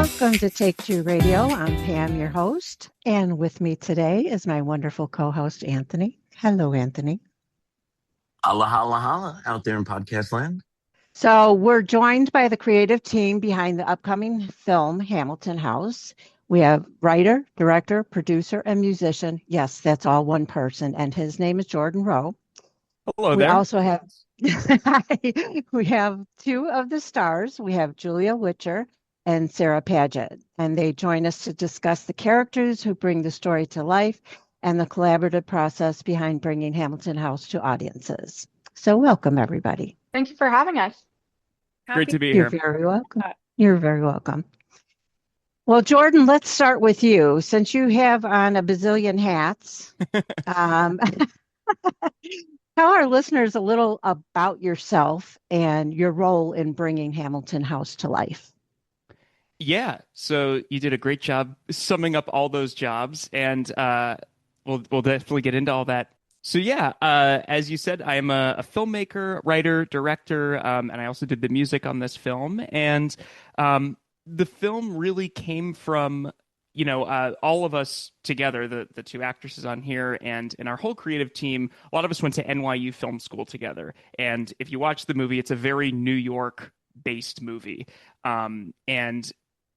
Welcome to Take Two Radio. I'm Pam, your host, and with me today is my wonderful co-host, Anthony. Hello, Anthony. Holla, holla, holla out there in podcast land. So we're joined by the creative team behind the upcoming film, Hamilton House. We have writer, director, producer, and musician. Yes, that's all one person, and his name is Jordan Rowe. Hello We there. also have we have two of the stars. We have Julia Whitcher and Sara Padgett, and they join us to discuss the characters who bring the story to life and the collaborative process behind bringing Hamilton House to audiences. So welcome, everybody. Thank you for having us. Great to be You're here. very welcome. You're very welcome. Well, Jordan, let's start with you. Since you have on a bazillion hats, tell our listeners a little about yourself and your role in bringing Hamilton House to life. Yeah, so you did a great job summing up all those jobs, and we'll definitely get into all that. So yeah, as you said, I am a filmmaker, writer, director, and I also did the music on this film. And the film really came from, all of us together, the two actresses on here, and our whole creative team. A lot of us went to NYU Film School together. And if you watch the movie, it's a very New York-based movie, and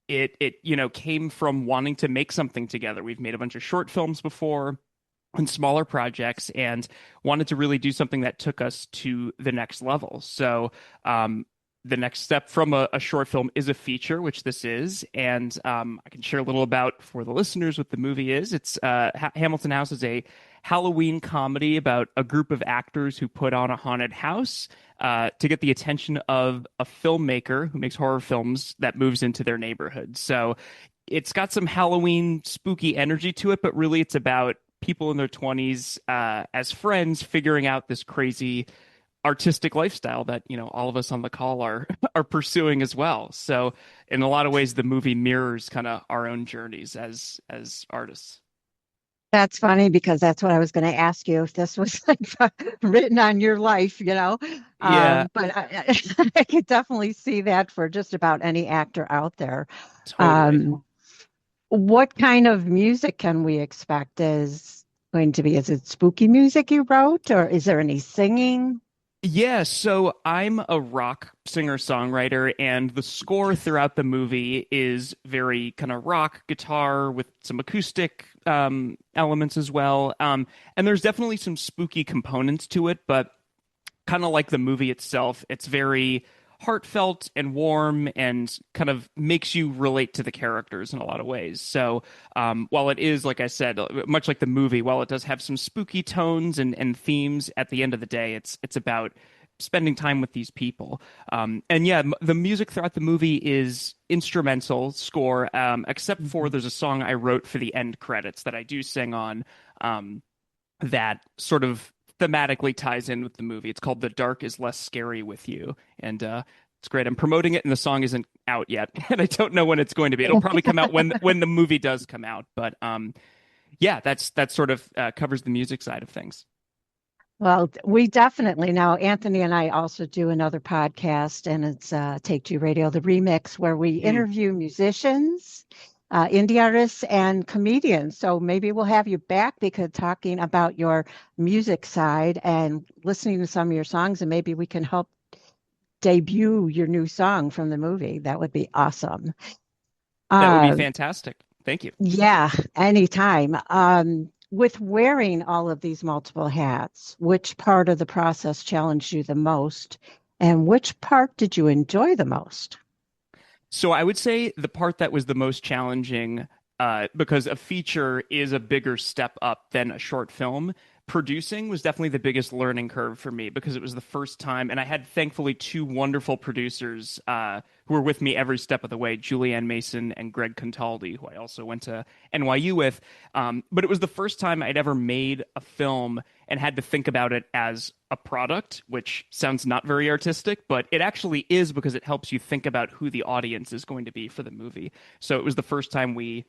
it came from wanting to make something together. We've made a bunch of short films before and smaller projects, and wanted to really do something that took us to the next level. So the next step from a short film is a feature, which this is. And I can share a little about for the listeners what the movie is. It's Hamilton House is a Halloween comedy about a group of actors who put on a haunted house to get the attention of a filmmaker who makes horror films that moves into their neighborhood. So it's got some Halloween spooky energy to it, but really it's about people in their 20s as friends figuring out this crazy artistic lifestyle that all of us on the call are pursuing as well. So in a lot of ways the movie mirrors kind of our own journeys as artists. That's funny because that's what I was going to ask you if this was like written on your life, Yeah, but I could definitely see that for just about any actor out there. totally. What kind of music can we expect is going to be? Is it spooky music you wrote, or is there any singing? Yeah, so I'm a rock singer-songwriter, and the score throughout the movie is very kind of rock guitar with some acoustic elements as well. And there's definitely some spooky components to it, but kind of like the movie itself, it's very heartfelt and warm and kind of makes you relate to the characters in a lot of ways. So while it is, like I said, much like the movie, while it does have some spooky tones and themes, at the end of the day, it's about spending time with these people. And yeah, the music throughout the movie is instrumental score, except for there's a song I wrote for the end credits that I do sing on that sort of thematically ties in with the movie. It's called "The Dark is Less Scary with You," and it's great. I'm promoting it, and the song isn't out yet, and I don't know when it's going to be. It'll probably come out when the movie does come out. But yeah, that sort of covers the music side of things. Well, we definitely now, Anthony and I also do another podcast, and it's Take Two Radio, the remix, where we interview musicians, indie artists, and comedians. So maybe we'll have you back because talking about your music side and listening to some of your songs, and maybe we can help debut your new song from the movie. That would be awesome. That would be Uh, fantastic. Thank you. yeah, anytime. With wearing all of these multiple hats, which part of the process challenged you the most, and which part did you enjoy the most? So I would say the part that was the most challenging, because a feature is a bigger step up than a short film. Producing was definitely the biggest learning curve for me because it was the first time, and I had thankfully two wonderful producers who were with me every step of the way, Julianne Mason and Greg Contaldi, who I also went to NYU with. But it was the first time I'd ever made a film and had to think about it as a product, which sounds not very artistic, but it actually is because it helps you think about who the audience is going to be for the movie. So it was the first time we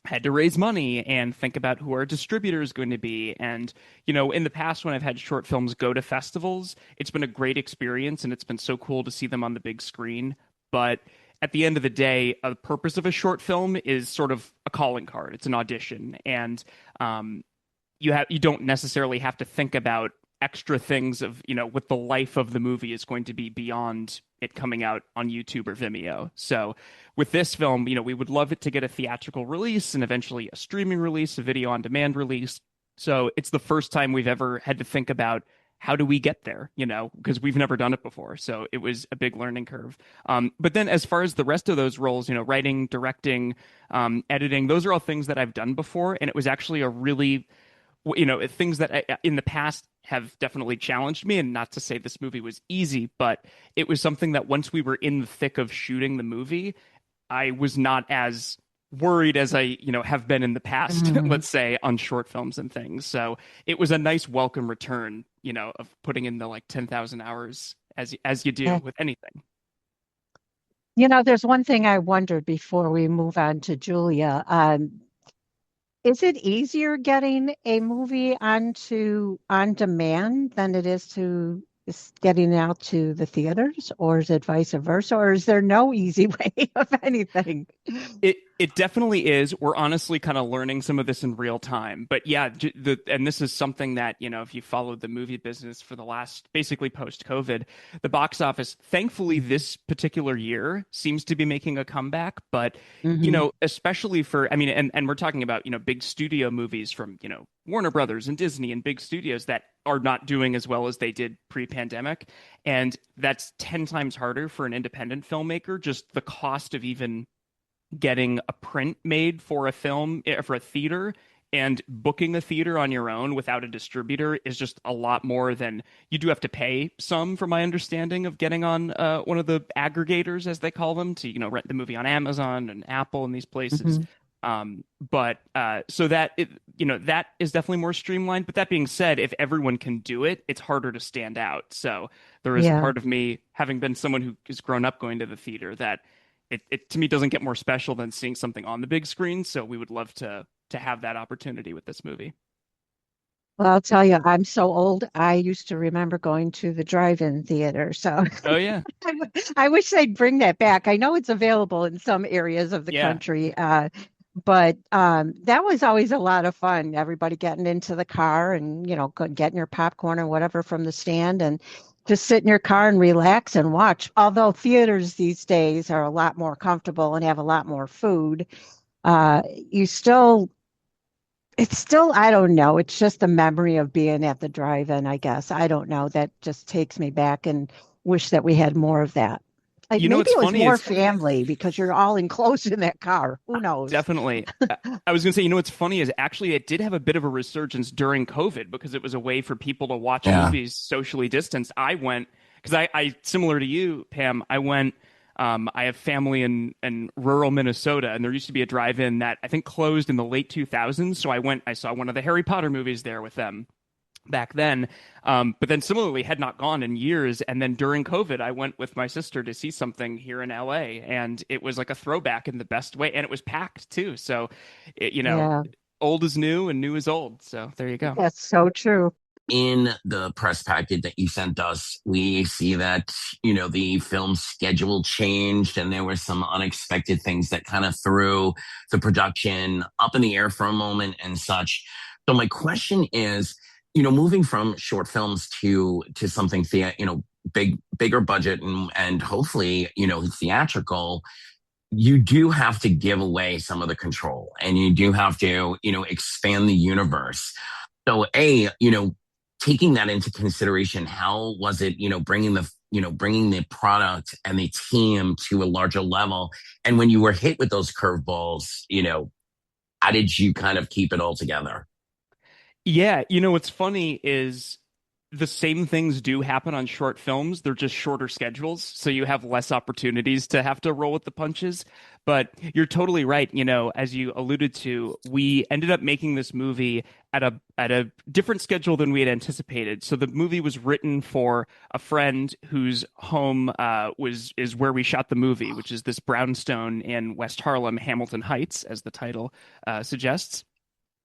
had to raise money and think about who our distributor is going to be. And, in the past, when I've had short films go to festivals, it's been a great experience and it's been so cool to see them on the big screen. But at the end of the day, the purpose of a short film is sort of a calling card. It's an audition, and you don't necessarily have to think about extra things of, what the life of the movie is going to be beyond it coming out on YouTube or Vimeo. So with this film, we would love it to get a theatrical release and eventually a streaming release, a video on demand release. So it's the first time we've ever had to think about how do we get there, because we've never done it before. So it was a big learning curve. But then as far as the rest of those roles, writing, directing, editing, those are all things that I've done before. And it was actually a really things that in the past have definitely challenged me. And not to say this movie was easy, but it was something that once we were in the thick of shooting the movie, I was not as worried as I, have been in the past, let's say, on short films and things. So it was a nice welcome return, of putting in the like 10,000 hours as you do with anything. There's one thing I wondered before we move on to Julia. Is it easier getting a movie on demand than it is to getting out to the theaters, or is it vice versa, or is there no easy way of anything? It definitely is. We're honestly kind of learning some of this in real time. But yeah, and this is something that, if you followed the movie business for the last, basically post-COVID, the box office, thankfully this particular year seems to be making a comeback. But, especially for, and we're talking about, big studio movies from, Warner Brothers and Disney and big studios that are not doing as well as they did pre-pandemic. And that's 10 times harder for an independent filmmaker, just the cost of even getting a print made for a film, for a theater, and booking a theater on your own without a distributor is just a lot more than you do have to pay some, from my understanding, of getting on one of the aggregators, as they call them, to, rent the movie on Amazon and Apple and these places. But so that that is definitely more streamlined. But that being said, if everyone can do it, it's harder to stand out. So there is a part of me, having been someone who has grown up going to the theater, that it to me doesn't get more special than seeing something on the big screen. So we would love to have that opportunity with this movie. Well, I'll tell you, I'm so old. I used to remember going to the drive-in theater. So Oh yeah. I wish they'd bring that back. I know it's available in some areas of the country, but that was always a lot of fun. Everybody getting into the car and, getting your popcorn or whatever from the stand and just sit in your car and relax and watch. Although theaters these days are a lot more comfortable and have a lot more food, it's still, I don't know. It's just the memory of being at the drive-in, I guess. I don't know. That just takes me back and wish that we had more of that. Like maybe it was more family because you're all enclosed in that car. Who knows? Definitely. I was going to say, what's funny is actually it did have a bit of a resurgence during COVID because it was a way for people to watch movies socially distanced. I went, because I similar to you, Pam, I went, I have family in rural Minnesota, and there used to be a drive-in that I think closed in the late 2000s. So I saw one of the Harry Potter movies there with them back then. But then similarly had not gone in years. And then during COVID, I went with my sister to see something here in LA, and it was like a throwback in the best way. And it was packed too. So, old is new and new is old. So there you go. That's so true. In the press packet that you sent us, we see that, the film schedule changed and there were some unexpected things that kind of threw the production up in the air for a moment and such. So my question is, moving from short films to something, bigger budget and hopefully, theatrical, you do have to give away some of the control and you do have to, expand the universe. So taking that into consideration, how was it, bringing the product and the team to a larger level? And when you were hit with those curveballs, how did you kind of keep it all together? Yeah, what's funny is the same things do happen on short films. They're just shorter schedules, so you have less opportunities to have to roll with the punches. But you're totally right. As you alluded to, we ended up making this movie at a different schedule than we had anticipated. So the movie was written for a friend whose home is where we shot the movie, which is this brownstone in West Harlem, Hamilton Heights, as the title suggests.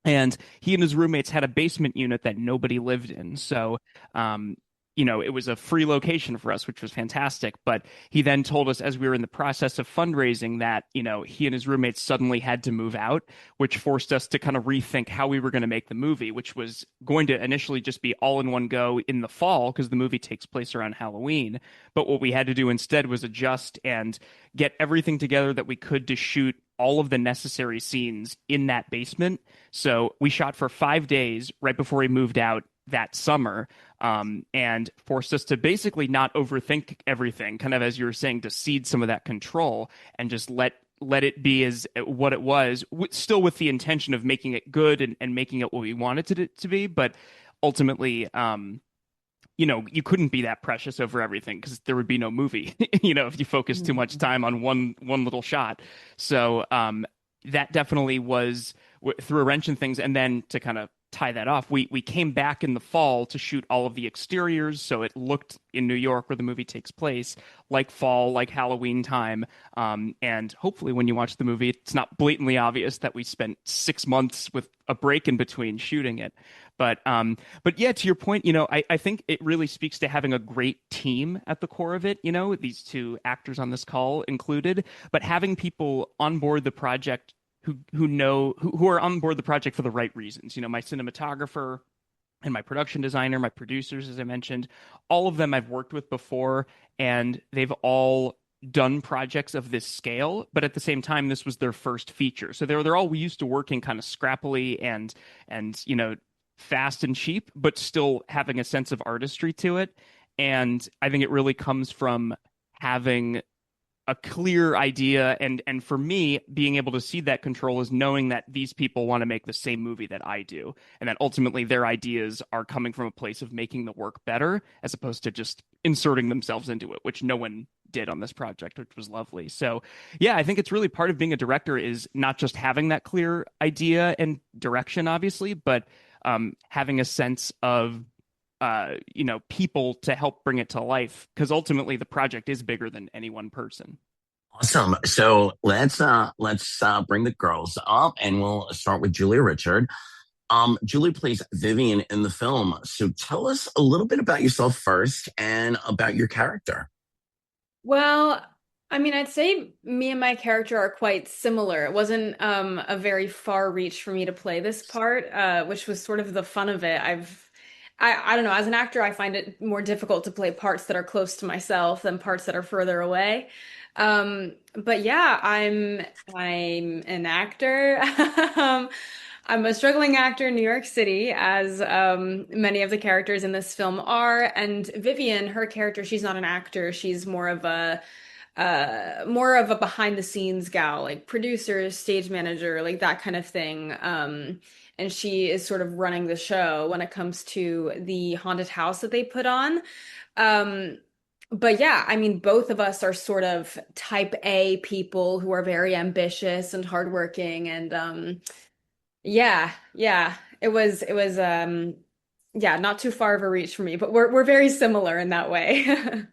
And he and his roommates had a basement unit that nobody lived in. So it was a free location for us, which was fantastic. But he then told us as we were in the process of fundraising that, he and his roommates suddenly had to move out, which forced us to kind of rethink how we were going to make the movie, which was going to initially just be all in one go in the fall because the movie takes place around Halloween. But what we had to do instead was adjust and get everything together that we could to shoot all of the necessary scenes in that basement. So we shot for 5 days right before we moved out that summer, and forced us to basically not overthink everything, kind of as you were saying, to cede some of that control and just let it be as what it was, still with the intention of making it good and making it what we wanted it to be. But ultimately, you couldn't be that precious over everything because there would be no movie, if you focus too much time on one little shot. So that definitely was threw a wrench in things. And then to kind of tie that off, we came back in the fall to shoot all of the exteriors, so it looked in New York, where the movie takes place, like fall, like Halloween time. And hopefully when you watch the movie, it's not blatantly obvious that we spent 6 months with a break in between shooting it. But yeah, to your point, I think it really speaks to having a great team at the core of it, these two actors on this call included, but having people on board the project who are on board the project for the right reasons. My cinematographer and my production designer, my producers, as I mentioned, all of them I've worked with before, and they've all done projects of this scale, but at the same time, this was their first feature. So they're all used to working kind of scrappily and fast and cheap, but still having a sense of artistry to it. And I think it really comes from having a clear idea, and for me, being able to see that control is knowing that these people want to make the same movie that I do, and that ultimately their ideas are coming from a place of making the work better as opposed to just inserting themselves into it, which no one did on this project, which was lovely. So yeah, I think it's really part of being a director is not just having that clear idea and direction, obviously, but having a sense of people to help bring it to life, because ultimately the project is bigger than any one person. Awesome. So let's bring the girls up, and we'll start with Julia Richard. Julie plays Vivienne in the film. So tell us a little bit about yourself first and about your character. Well, I mean, I'd say me and my character are quite similar. It wasn't a very far reach for me to play this part, which was sort of the fun of it. I don't know, as an actor, I find it more difficult to play parts that are close to myself than parts that are further away. But yeah, I'm an actor. I'm a struggling actor in New York City, as many of the characters in this film are. And Vivienne, her character, she's not an actor. She's more of a behind the scenes gal, like producer, stage manager, like that kind of thing. And she is sort of running the show when it comes to the haunted house that they put on. But yeah, I mean, both of us are sort of type A people who are very ambitious and hardworking. And yeah, it was yeah, not too far of a reach for me, but we're very similar in that way.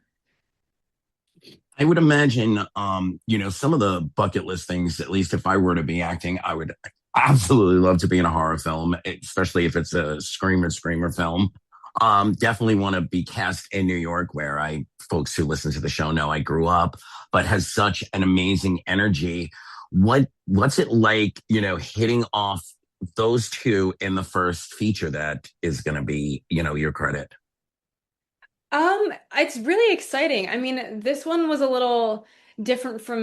I would imagine, some of the bucket list things, at least if I were to be acting, I would absolutely love to be in a horror film, especially if it's a screamer film. Definitely want to be cast in New York, where folks who listen to the show know I grew up, but has such an amazing energy. What's it like, hitting off those two in the first feature that is going to be, your credit? It's really exciting. I mean, this one was a little different for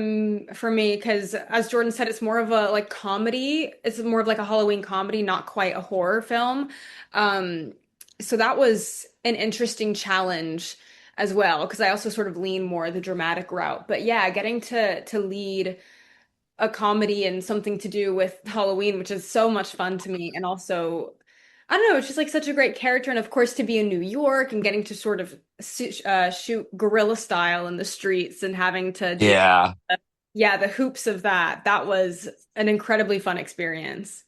me because, as Jordan said, it's more of a like comedy. It's more of like a Halloween comedy, not quite a horror film. So that was an interesting challenge as well, because I also sort of lean more the dramatic route. But yeah, getting to lead a comedy and something to do with Halloween, which is so much fun to me, and also I don't know, it's just like such a great character. And of course, to be in New York and getting to sort of shoot guerrilla style in the streets and having to do, Yeah. yeah, the hoops of that was an incredibly fun experience.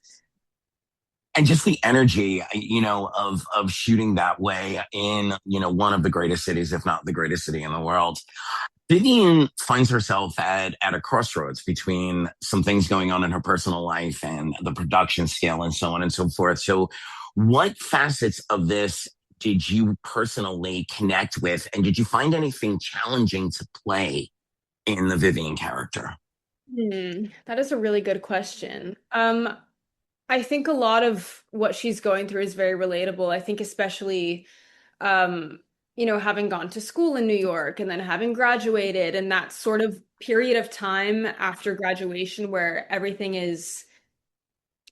And just the energy, of shooting that way in, one of the greatest cities, if not the greatest city in the world. Vivienne finds herself at a crossroads between some things going on in her personal life and the production scale and so on and so forth. So what facets of this did you personally connect with, and did you find anything challenging to play in the Vivienne character? That is a really good question. I think a lot of what she's going through is very relatable. I think especially um, having gone to school in New York and then having graduated and that sort of period of time after graduation where everything is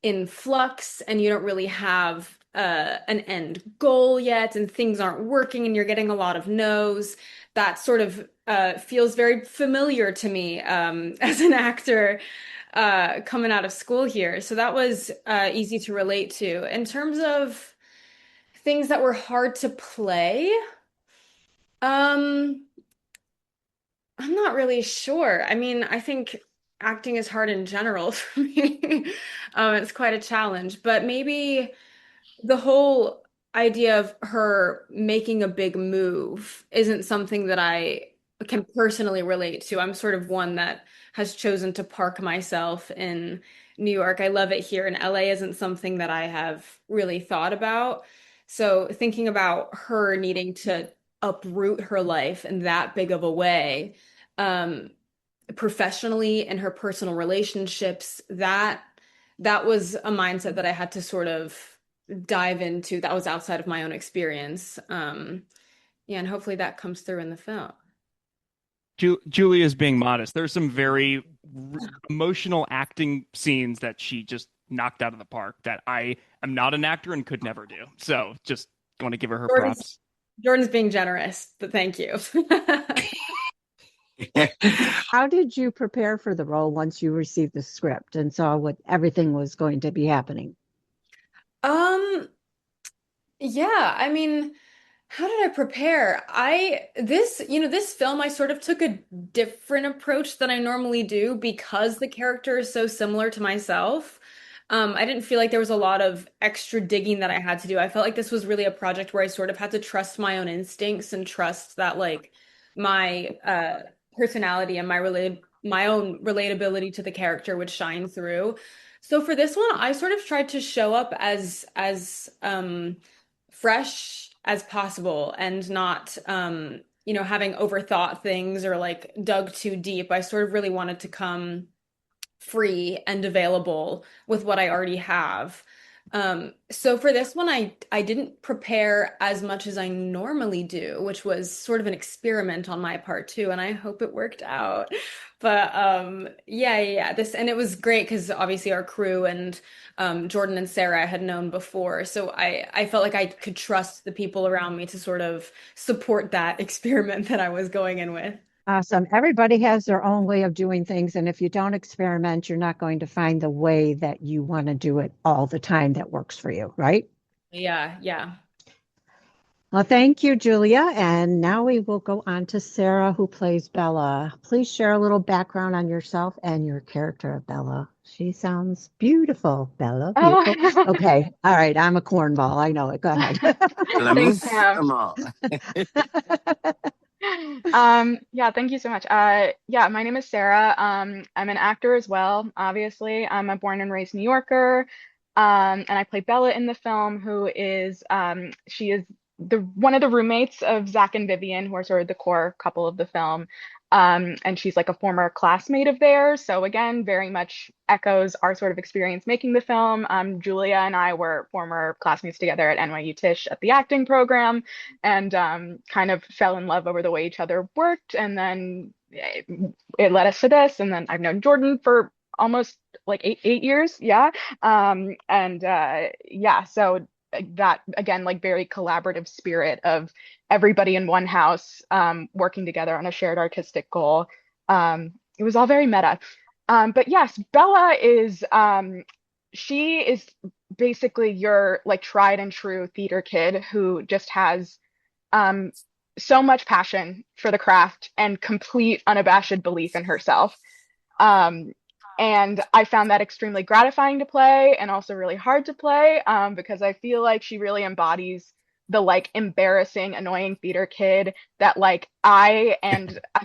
in flux and you don't really have an end goal yet and things aren't working and you're getting a lot of no's. That sort of feels very familiar to me as an actor coming out of school here. So that was easy to relate to. In terms of things that were hard to play, um, I'm not really sure. I mean, I think acting is hard in general for me. It's quite a challenge, but maybe the whole idea of her making a big move isn't something that I can personally relate to. I'm sort of one that has chosen to park myself in New York. I love it here, and LA isn't something that I have really thought about. So thinking about her needing to uproot her life in that big of a way, um, professionally and her personal relationships, that was a mindset that I had to sort of dive into that was outside of my own experience. Yeah, and hopefully that comes through in the film. Julia's being modest. There's some very emotional acting scenes that she just knocked out of the park that I am not an actor and could never do. So just want to give her props. Jordan's being generous, but thank you. How did you prepare for the role once you received the script and saw what everything was going to be happening? Um, yeah, I mean, how did I prepare? This film, I sort of took a different approach than I normally do because the character is so similar to myself. I didn't feel like there was a lot of extra digging that I had to do. I felt like this was really a project where I sort of had to trust my own instincts and trust that like my personality and my own relatability to the character would shine through. So for this one, I sort of tried to show up as fresh as possible and not having overthought things or like dug too deep. I sort of really wanted to come free and available with what I already have. So for this one, I didn't prepare as much as I normally do, which was sort of an experiment on my part too, and I hope it worked out. But yeah. And it was great because obviously our crew and Jordan and Sara I had known before, so I felt like I could trust the people around me to sort of support that experiment that I was going in with. Awesome. Everybody has their own way of doing things. And if you don't experiment, you're not going to find the way that you want to do it all the time that works for you, right? Yeah. Well, thank you, Julia. And now we will go on to Sara, who plays Bella. Please share a little background on yourself and your character of Bella. She sounds beautiful, Bella. Beautiful. Oh. Okay. All right. I'm a cornball. I know it. Go ahead. Thanks, Pam. Yeah, thank you so much. Yeah, my name is Sara. I'm an actor as well, obviously. I'm a born and raised New Yorker. And I play Bella in the film, who is she is the one of the roommates of Zach and Vivienne, who are sort of the core couple of the film. And she's like a former classmate of theirs. So again, very much echoes our sort of experience making the film. Julia and I were former classmates together at NYU Tisch at the acting program, and kind of fell in love over the way each other worked. And then it led us to this. And then I've known Jordan for almost like eight years. Yeah. Yeah, so that again, like very collaborative spirit of everybody in one house working together on a shared artistic goal. It was all very meta. But yes, Bella is she is basically your like tried and true theater kid who just has so much passion for the craft and complete unabashed belief in herself. And I found that extremely gratifying to play and also really hard to play because I feel like she really embodies the like embarrassing, annoying theater kid that like I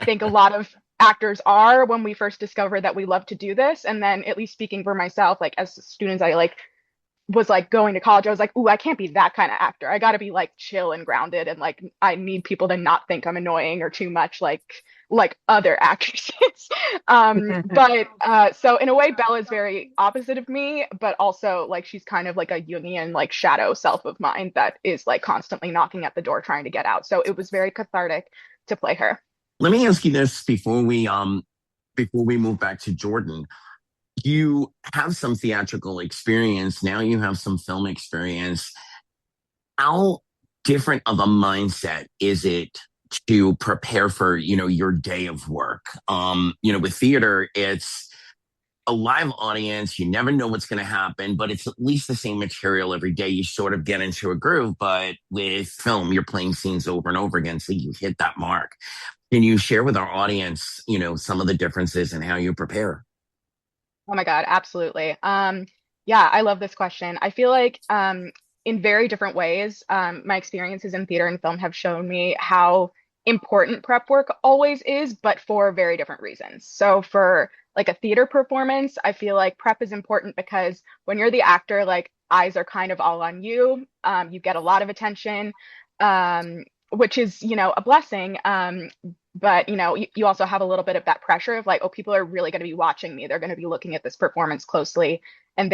think a lot of actors are when we first discover that we love to do this. And then at least speaking for myself, like as students, I like was like going to college, I was like, ooh, I can't be that kind of actor. I got to be like chill and grounded, and like I need people to not think I'm annoying or too much like other actresses. But so in a way, Bella's very opposite of me, but also like she's kind of like a Jungian like shadow self of mine that is like constantly knocking at the door trying to get out. So it was very cathartic to play her. Let me ask you this before we move back to Jordan. You have some theatrical experience. Now you have some film experience. How different of a mindset is it to prepare for, your day of work? With theater, it's a live audience. You never know what's going to happen, but it's at least the same material every day. You sort of get into a groove, but with film, you're playing scenes over and over again. So you hit that mark. Can you share with our audience, some of the differences and how you prepare? Oh my God, absolutely. Yeah, I love this question. I feel like in very different ways, my experiences in theater and film have shown me how important prep work always is, but for very different reasons. So for like a theater performance, I feel like prep is important because when you're the actor, like eyes are kind of all on you. You get a lot of attention, which is, a blessing. But you also have a little bit of that pressure of like, oh, people are really going to be watching me. They're going to be looking at this performance closely, and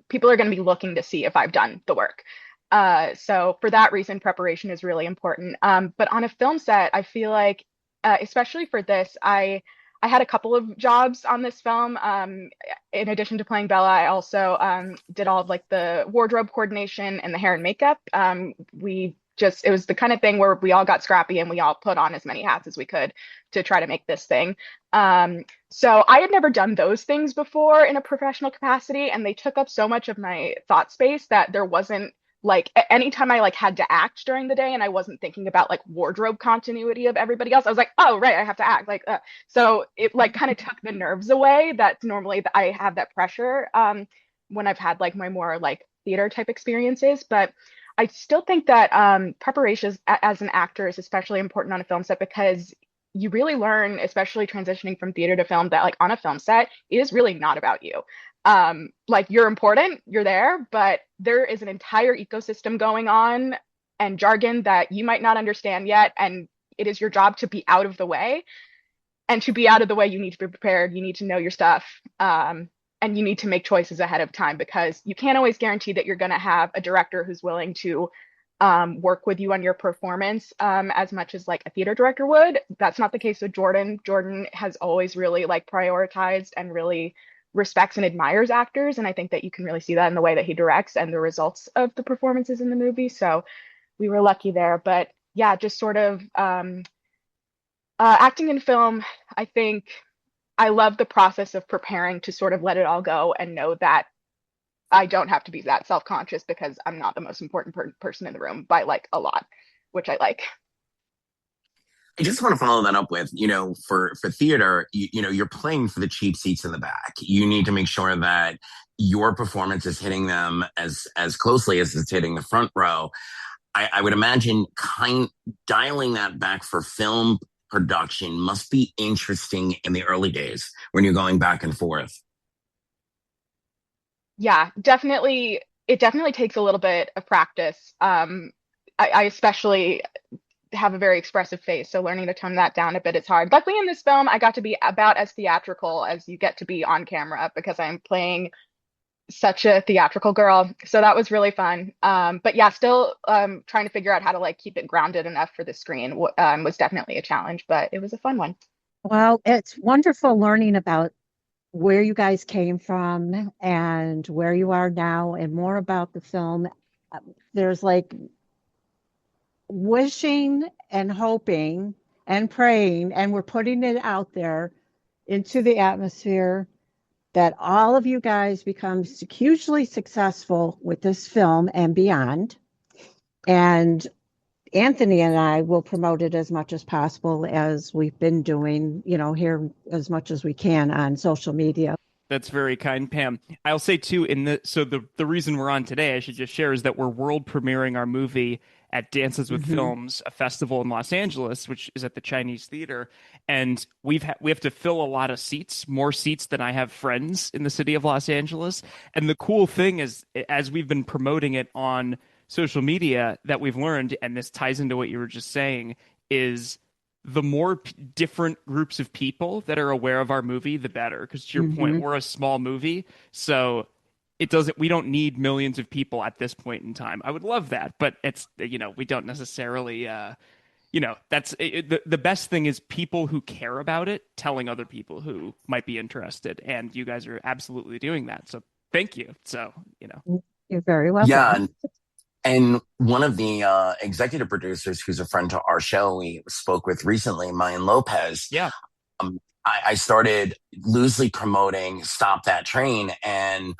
people are going to be looking to see if I've done the work. So for that reason, preparation is really important. But on a film set, I feel like, especially for this, I had a couple of jobs on this film. In addition to playing Bella, I also did all of like the wardrobe coordination and the hair and makeup. It was the kind of thing where we all got scrappy and we all put on as many hats as we could to try to make this thing. So I had never done those things before in a professional capacity, and they took up so much of my thought space that there wasn't like anytime I like had to act during the day and I wasn't thinking about like wardrobe continuity of everybody else, I was like, oh right, I have to act so it like kind of took the nerves away that normally I have that pressure when I've had like my more like theater type experiences. But I still think that preparation as an actor is especially important on a film set because you really learn, especially transitioning from theater to film, that like on a film set, it is really not about you. Like you're important, you're there, but there is an entire ecosystem going on and jargon that you might not understand yet. And it is your job to be out of the way. And to be out of the way, you need to be prepared. You need to know your stuff. And you need to make choices ahead of time because you can't always guarantee that you're going to have a director who's willing to work with you on your performance as much as like a theater director would. That's not the case with Jordan. Jordan has always really like prioritized and really respects and admires actors. And I think that you can really see that in the way that he directs and the results of the performances in the movie. So we were lucky there. But yeah, just sort of acting in film, I think I love the process of preparing to sort of let it all go and know that I don't have to be that self-conscious because I'm not the most important person in the room by like a lot, which I like. I just want to follow that up with, for theater, you're playing for the cheap seats in the back. You need to make sure that your performance is hitting them as closely as it's hitting the front row. I would imagine dialing that back for film production must be interesting in the early days when you're going back and forth. Yeah, definitely. It definitely takes a little bit of practice. I especially have a very expressive face, so learning to tone that down a bit is hard. Luckily in this film, I got to be about as theatrical as you get to be on camera because I'm playing such a theatrical girl. So that was really fun. But yeah, still trying to figure out how to like keep it grounded enough for the screen was definitely a challenge, but it was a fun one. Well, it's wonderful learning about where you guys came from and where you are now and more about the film. There's like wishing and hoping and praying, and we're putting it out there into the atmosphere that all of you guys become hugely successful with this film and beyond. And Anthony and I will promote it as much as possible as we've been doing, here as much as we can on social media. That's very kind, Pam. I'll say too, the reason we're on today, I should just share, is that we're world premiering our movie at Dances with Films, a festival in Los Angeles, which is at the Chinese Theater. And we have to fill a lot of seats, more seats than I have friends in the city of Los Angeles. And the cool thing is, as we've been promoting it on social media, that we've learned, and this ties into what you were just saying, is the more different groups of people that are aware of our movie, the better. Because to your point, we're a small movie, so we don't need millions of people at this point in time. I would love that, but it's, we don't necessarily, that's the best thing is people who care about it telling other people who might be interested, and you guys are absolutely doing that. So thank you. So, You're very welcome. Yeah. And one of the executive producers, who's a friend to our show, we spoke with recently, Mayan Lopez. Yeah. I started loosely promoting Stop That Train, and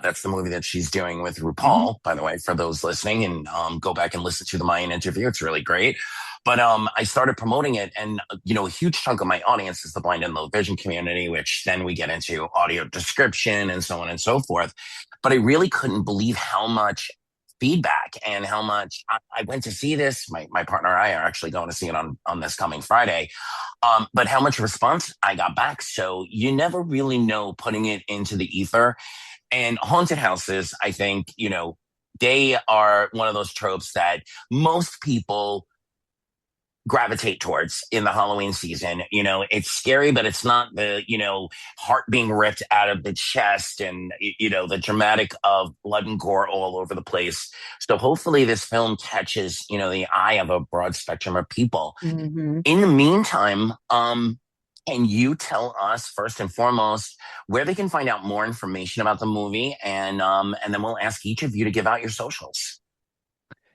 that's the movie that she's doing with RuPaul, by the way, for those listening, and go back and listen to the Mayan interview. It's really great. But I started promoting it, and a huge chunk of my audience is the blind and low vision community, which then we get into audio description and so on and so forth. But I really couldn't believe how much feedback and how much I went to see this. My partner and I are actually going to see it on this coming Friday. But how much response I got back. So you never really know, putting it into the ether. And haunted houses, I think, they are one of those tropes that most people gravitate towards in the Halloween season. It's scary, but it's not the, heart being ripped out of the chest and, the dramatic of blood and gore all over the place. So hopefully this film catches, the eye of a broad spectrum of people. In the meantime, can you tell us first and foremost where they can find out more information about the movie? And then we'll ask each of you to give out your socials.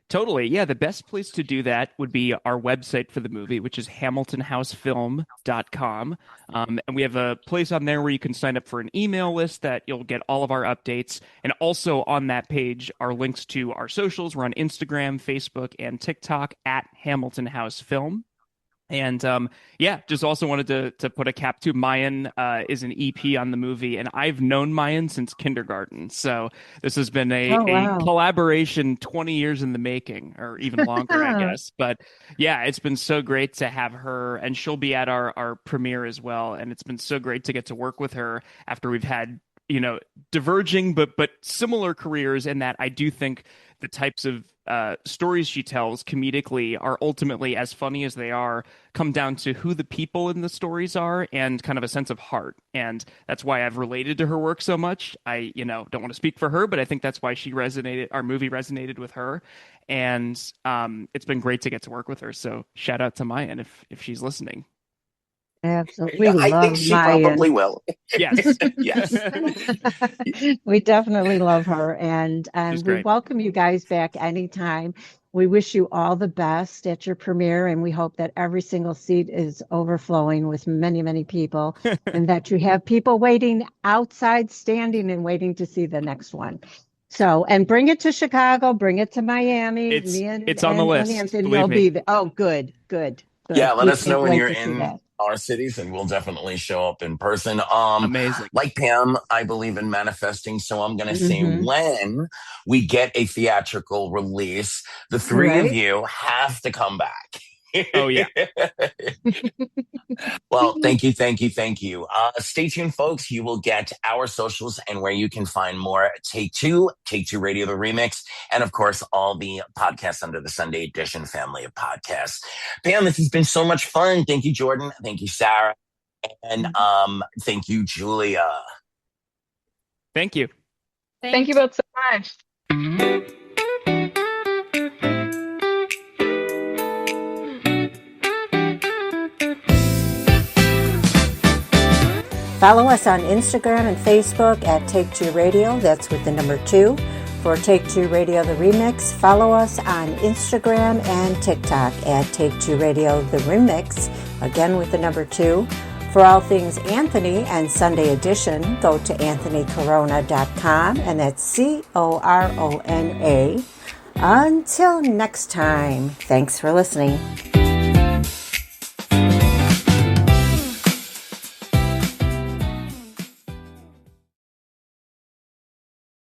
Totally. Yeah, the best place to do that would be our website for the movie, which is hamiltonhousefilm.com. And we have a place on there where you can sign up for an email list that you'll get all of our updates. And also on that page are links to our socials. We're on Instagram, Facebook, and TikTok at Hamilton House Film. And just also wanted to put a cap to Mayan is an EP on the movie, and I've known Mayan since kindergarten. So this has been a collaboration 20 years in the making, or even longer, I guess. But yeah, it's been so great to have her, and she'll be at our premiere as well. And it's been so great to get to work with her after we've had, diverging but similar careers, in that I do think the types of stories she tells comedically are ultimately as funny as they come down to who the people in the stories are and kind of a sense of heart. And that's why I've related to her work so much. I, don't want to speak for her, but I think that's why our movie resonated with her. And it's been great to get to work with her. So shout out to Mayan if she's listening. Absolutely. I think she probably will. Yes. Yes. We definitely love her. And we great. welcome you guys back anytime. We wish you all the best at your premiere, and we hope that every single seat is overflowing with many, many people, and that you have people waiting outside, standing and waiting to see the next one. So, and bring it to Chicago, bring it to Miami. It's on the list. Anthony will be there. Oh, good. Yeah, let us know when you're in our cities, and we'll definitely show up in person. Amazing. Like Pam, I believe in manifesting, so I'm going to say when we get a theatrical release, the three of you have to come back. Oh, yeah. Well, thank you. Stay tuned, folks. You will get our socials and where you can find more Take Two Radio, the remix, and of course, all the podcasts under the Sunday Edition family of podcasts. Pam, this has been so much fun. Thank you, Jordan. Thank you, Sarah. And thank you, Julia. Thank you. Thank you both so much. Follow us on Instagram and Facebook at Take Two Radio. That's with the number 2. For Take Two Radio, the remix, follow us on Instagram and TikTok at Take Two Radio, the remix, again with the number 2. For all things Anthony and Sunday Edition, go to anthonycorona.com, and that's CORONA. Until next time, thanks for listening.